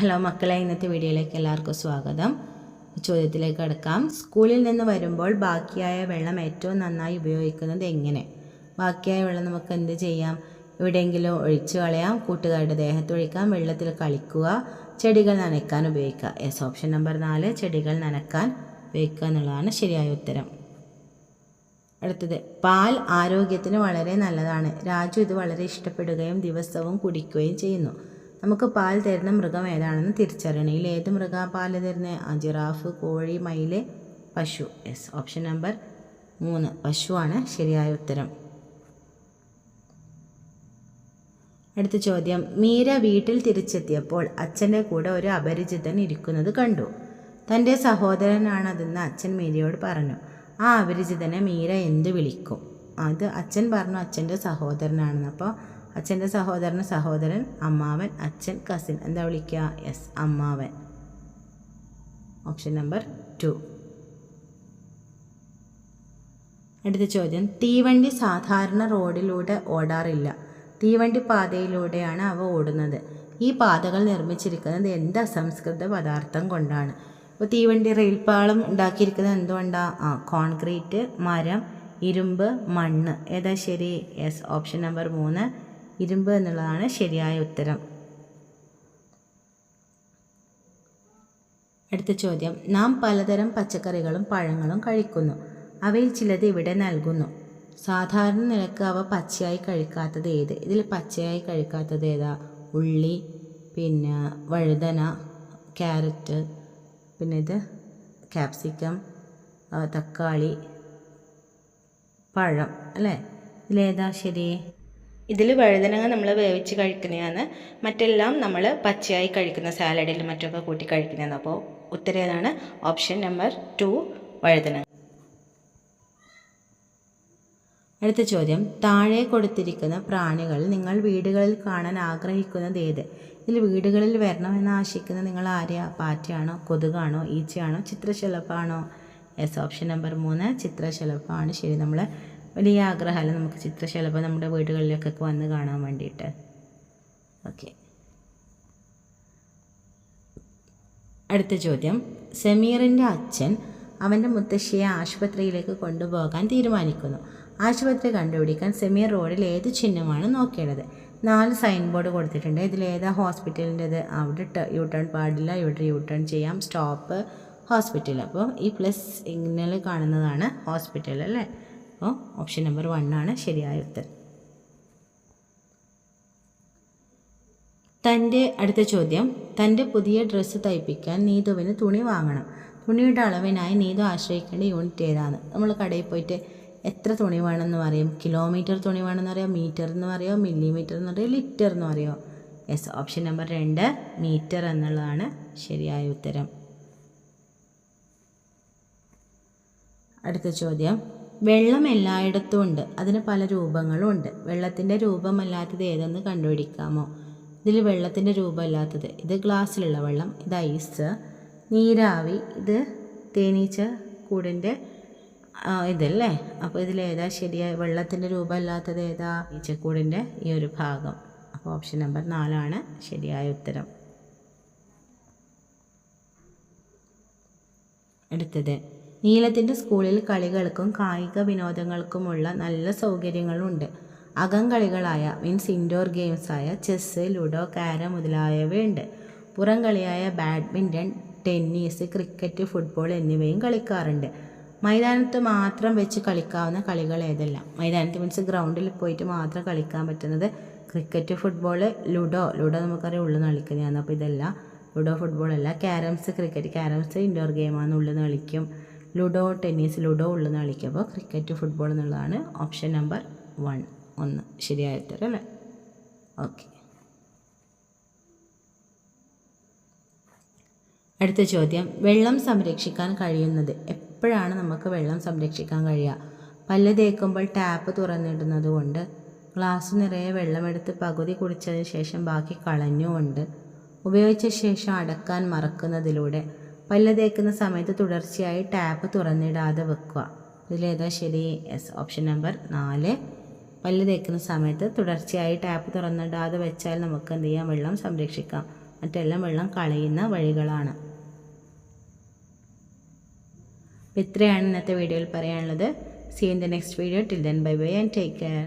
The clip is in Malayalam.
ഹലോ മക്കളെ, ഇന്നത്തെ വീഡിയോയിലേക്ക് എല്ലാവർക്കും സ്വാഗതം. ചോദ്യത്തിലേക്ക് കടക്കാം. സ്കൂളിൽ നിന്ന് വരുമ്പോൾ ബാക്കിയായ വെള്ളം ഏറ്റവും നന്നായി ഉപയോഗിക്കുന്നത് എങ്ങനെ? ബാക്കിയായ വെള്ളം നമുക്ക് എന്ത് ചെയ്യാം? എവിടെയെങ്കിലും ഒഴിച്ചു കളയാം, കൂട്ടുകാരുടെ ദേഹത്തൊഴിക്കാം, വെള്ളത്തിൽ കളിക്കുക, ചെടികൾ നനയ്ക്കാൻ ഉപയോഗിക്കുക. യെസ്, ഓപ്ഷൻ നമ്പർ 4 ചെടികൾ നനയ്ക്കാൻ ഉപയോഗിക്കുക എന്നുള്ളതാണ് ശരിയായ ഉത്തരം. അടുത്തത്, പാൽ ആരോഗ്യത്തിന് വളരെ നല്ലതാണ്. രാജു ഇത് വളരെ ഇഷ്ടപ്പെടുകയും ദിവസവും കുടിക്കുകയും ചെയ്യുന്നു. നമുക്ക് പാൽ തരുന്ന മൃഗം ഏതാണെന്ന് തിരിച്ചറിയണം. ഇതിൽ ഏത് മൃഗം പാൽ തരുന്നത്? ജിറാഫ്, കോഴി, മയിൽ, പശു. യെസ്, ഓപ്ഷൻ നമ്പർ 3 പശുവാണ് ശരിയായ ഉത്തരം. അടുത്ത ചോദ്യം, മീര വീട്ടിൽ തിരിച്ചെത്തിയപ്പോൾ അച്ഛൻ്റെ കൂടെ ഒരു അപരിചിതൻ ഇരിക്കുന്നത് കണ്ടു. തൻ്റെ സഹോദരനാണതെന്ന് അച്ഛൻ മീരയോട് പറഞ്ഞു. ആ അപരിചിതനെ മീര എന്ത് വിളിക്കും? അത് അച്ഛൻ പറഞ്ഞു അച്ഛൻ്റെ സഹോദരനാണെന്ന്. അപ്പോൾ അച്ഛൻ്റെ സഹോദരൻ, അമ്മാവൻ, അച്ഛൻ, കസിൻ. എന്താ വിളിക്കുക? യെസ്, അമ്മാവൻ. Option number 2. അടുത്ത ചോദ്യം, തീവണ്ടി സാധാരണ റോഡിലൂടെ ഓടാറില്ല. തീവണ്ടി പാതയിലൂടെയാണ് അവ ഓടുന്നത്. ഈ പാതകൾ നിർമ്മിച്ചിരിക്കുന്നത് എന്ത് അസംസ്കൃത പദാർത്ഥം കൊണ്ടാണ്? ഇപ്പോൾ തീവണ്ടി റെയിൽപാളം ഉണ്ടാക്കിയിരിക്കുന്നത് എന്തുകൊണ്ടാണ്? കോൺക്രീറ്റ്, മരം, ഇരുമ്പ്, മണ്ണ്. ഏതാ ശരി? യെസ്, ഓപ്ഷൻ നമ്പർ 3 ഇരുമ്പ് എന്നുള്ളതാണ് ശരിയായ ഉത്തരം. അടുത്ത ചോദ്യം, നാം പലതരം പച്ചക്കറികളും പഴങ്ങളും കഴിക്കുന്നു. അവയിൽ ചിലത് ഇവിടെ നൽകുന്നു. സാധാരണ നിലക്ക് അവ പച്ചയായി കഴിക്കാത്തത് ഏത്? ഇതിൽ പച്ചയായി കഴിക്കാത്തത് ഏതാ? ഉള്ളി, പിന്നെ വഴുതന, ക്യാരറ്റ്, പിന്നെ ഇത് ക്യാപ്സിക്കം, തക്കാളി, പഴം. അല്ലേ? ഇതിലേതാ ശരി? ഇതിൽ വഴുതനങ്ങ നമ്മൾ വേവിച്ച് കഴിക്കുന്നതാണ്, മറ്റെല്ലാം നമ്മൾ പച്ചയായി കഴിക്കുന്ന സാലഡിൽ മറ്റൊക്കെ കൂട്ടി കഴിക്കുന്നതാണ്. അപ്പോൾ ഉത്തരം ഏതാണ്? ഓപ്ഷൻ നമ്പർ 2 വഴുതനങ്ങ. അടുത്ത ചോദ്യം, താഴെ കൊടുത്തിരിക്കുന്ന പ്രാണികൾ നിങ്ങൾ വീടുകളിൽ കാണാൻ ആഗ്രഹിക്കുന്നത് ഏത്? ഇതിൽ വീടുകളിൽ വരണമെന്ന് ആശിക്കുന്നത് നിങ്ങൾ ആരെയാ? പാറ്റയാണോ, കൊതുകാണോ, ഈച്ചയാണോ, ചിത്രശലഭമാണോ? യെസ്, ഓപ്ഷൻ നമ്പർ 3 ചിത്രശലഭമാണ് ശരി. നമ്മൾ വലിയ ആഗ്രഹമല്ല നമുക്ക് ചിത്രശലഭം നമ്മുടെ വീടുകളിലൊക്കെ വന്ന് കാണാൻ വേണ്ടിയിട്ട്. ഓക്കെ. അടുത്ത ചോദ്യം, സമീറിൻ്റെ അച്ഛൻ അവൻ്റെ മുത്തശ്ശിയെ ആശുപത്രിയിലേക്ക് കൊണ്ടുപോകാൻ തീരുമാനിക്കുന്നു. ആശുപത്രി കണ്ടുപിടിക്കാൻ സമീർ റോഡിൽ ഏത് ചിഹ്നമാണ് നോക്കേണ്ടത്? 4 സൈൻ ബോർഡ് കൊടുത്തിട്ടുണ്ട്. ഇതിലേതാ ഹോസ്പിറ്റലിൻ്റെത്? അവിടെ യു ടേൺ പാടില്ല, ഇവിടെ യു ടേൺ ചെയ്യാം, സ്റ്റോപ്പ്, ഹോസ്പിറ്റൽ. അപ്പോൾ ഈ പ്ലസ് സിഗ്നൽ കാണുന്നതാണ് ഹോസ്പിറ്റൽ അല്ലേ? അപ്പോൾ ഓപ്ഷൻ നമ്പർ 1 ആണ് ശരിയായ ഉത്തരം. അടുത്ത ചോദ്യം, തൻ്റെ പുതിയ ഡ്രസ്സ് തയ്പ്പിക്കാൻ നീതുവിന് തുണി വാങ്ങണം. തുണിയുടെ അളവിനായി നീതു ആശ്രയിക്കേണ്ട യൂണിറ്റ് ഏതാണ്? നമ്മൾ കടയിൽ പോയിട്ട് എത്ര തുണി വേണമെന്ന് പറയും? കിലോമീറ്റർ തുണി വേണമെന്ന് അറിയാം, മീറ്റർ എന്ന് പറയുമോ, മില്ലിമീറ്റർ എന്ന് പറയുമോ, ലിറ്റർ എന്ന് പറയുമോ? യെസ്, ഓപ്ഷൻ നമ്പർ 2 മീറ്റർ എന്നുള്ളതാണ് ശരിയായ ഉത്തരം. അടുത്ത ചോദ്യം, വെള്ളം എല്ലായിടത്തും ഉണ്ട്, അതിന് പല രൂപങ്ങളും ഉണ്ട്. വെള്ളത്തിൻ്റെ രൂപമല്ലാത്തത് ഏതെന്ന് കണ്ടുപിടിക്കാമോ? ഇതിൽ വെള്ളത്തിൻ്റെ രൂപമല്ലാത്തത്, ഇത് ഗ്ലാസ്സിലുള്ള വെള്ളം, ഇത് ഐസ്, നീരാവി, ഇത് തേനീച്ച കൂടിൻ്റെ ഇതല്ലേ? അപ്പോൾ ഇതിലേതാ ശരിയായ? വെള്ളത്തിൻ്റെ രൂപമല്ലാത്തത് ഏതാ? ഈച്ചക്കൂടിൻ്റെ ഈ ഒരു ഭാഗം. അപ്പോൾ ഓപ്ഷൻ നമ്പർ 4 ആണ് ശരിയായ ഉത്തരം. അടുത്തത്, നീലത്തിൻ്റെ സ്കൂളിൽ കളികൾക്കും കായിക വിനോദങ്ങൾക്കുമുള്ള നല്ല സൗകര്യങ്ങളുണ്ട്. അകം കളികളായ ഇൻഡോർ ഗെയിംസായ ചെസ്സ്, ലുഡോ, കാരം മുതലായവയുണ്ട്. പുറം കളിയായ ബാഡ്മിൻ്റൺ, ടെന്നീസ്, ക്രിക്കറ്റ്, ഫുട്ബോൾ എന്നിവയും കളിക്കാറുണ്ട്. മൈതാനത്ത് മാത്രം വെച്ച് കളിക്കാവുന്ന കളികൾ ഏതെല്ലാം? മൈതാനത്ത് മീൻസ് ഗ്രൗണ്ടിൽ പോയിട്ട് മാത്രം കളിക്കാൻ പറ്റുന്നത് ക്രിക്കറ്റ്, ഫുട്ബോൾ, ലുഡോ നമുക്കറിയാം ഉള്ളിൽ നിന്ന് കളിക്കുന്നതാണ്. അപ്പോൾ ഇതെല്ലാം ലുഡോ, ഫുട്ബോൾ അല്ല. ക്യാരംസ്, ക്രിക്കറ്റ്, ക്യാരംസ് ഇൻഡോർ ഗെയിമാണ്, ഉള്ളിൽ നിന്ന് കളിക്കും. ലുഡോ, ടെന്നീസ്, ഉള്ളിൽ നിന്ന് കളിക്കും. അപ്പോൾ ക്രിക്കറ്റ്, ഫുട്ബോൾ എന്നുള്ളതാണ് ഓപ്ഷൻ നമ്പർ 1 ശരിയായ ഉത്തരം അല്ലേ? ഓക്കെ. അടുത്ത ചോദ്യം, വെള്ളം സംരക്ഷിക്കാൻ കഴിയുന്നത് എപ്പോഴാണ് നമുക്ക് വെള്ളം സംരക്ഷിക്കാൻ കഴിയുക? പല്ല് തേക്കുമ്പോൾ ടാപ്പ് തുറന്നിടുന്നത് കൊണ്ട്, ഗ്ലാസ് നിറയെ വെള്ളമെടുത്ത് പകുതി കുടിച്ചതിന് ശേഷം ബാക്കി കളഞ്ഞുകൊണ്ട്, ഉപയോഗിച്ച ശേഷം അടക്കാൻ മറക്കുന്നതിലൂടെ, പല്ല് തേക്കുന്ന സമയത്ത് തുടർച്ചയായി ടാപ്പ് തുറന്നിടാതെ വെക്കുക. ഇതിലേതാ ശരി? യെസ്, ഓപ്ഷൻ നമ്പർ 4 പല്ല് തേക്കുന്ന സമയത്ത് തുടർച്ചയായി ടാപ്പ് തുറന്നിടാതെ വെച്ചാൽ നമുക്ക് എന്ത് ചെയ്യാം? വെള്ളം സംരക്ഷിക്കാം. മറ്റെല്ലാം വെള്ളം കളയുന്ന വഴികളാണ്. ഇത്രയാണ് ഇന്നത്തെ വീഡിയോയിൽ പറയാനുള്ളത്. See you in the next video. Till then, bye bye and take care.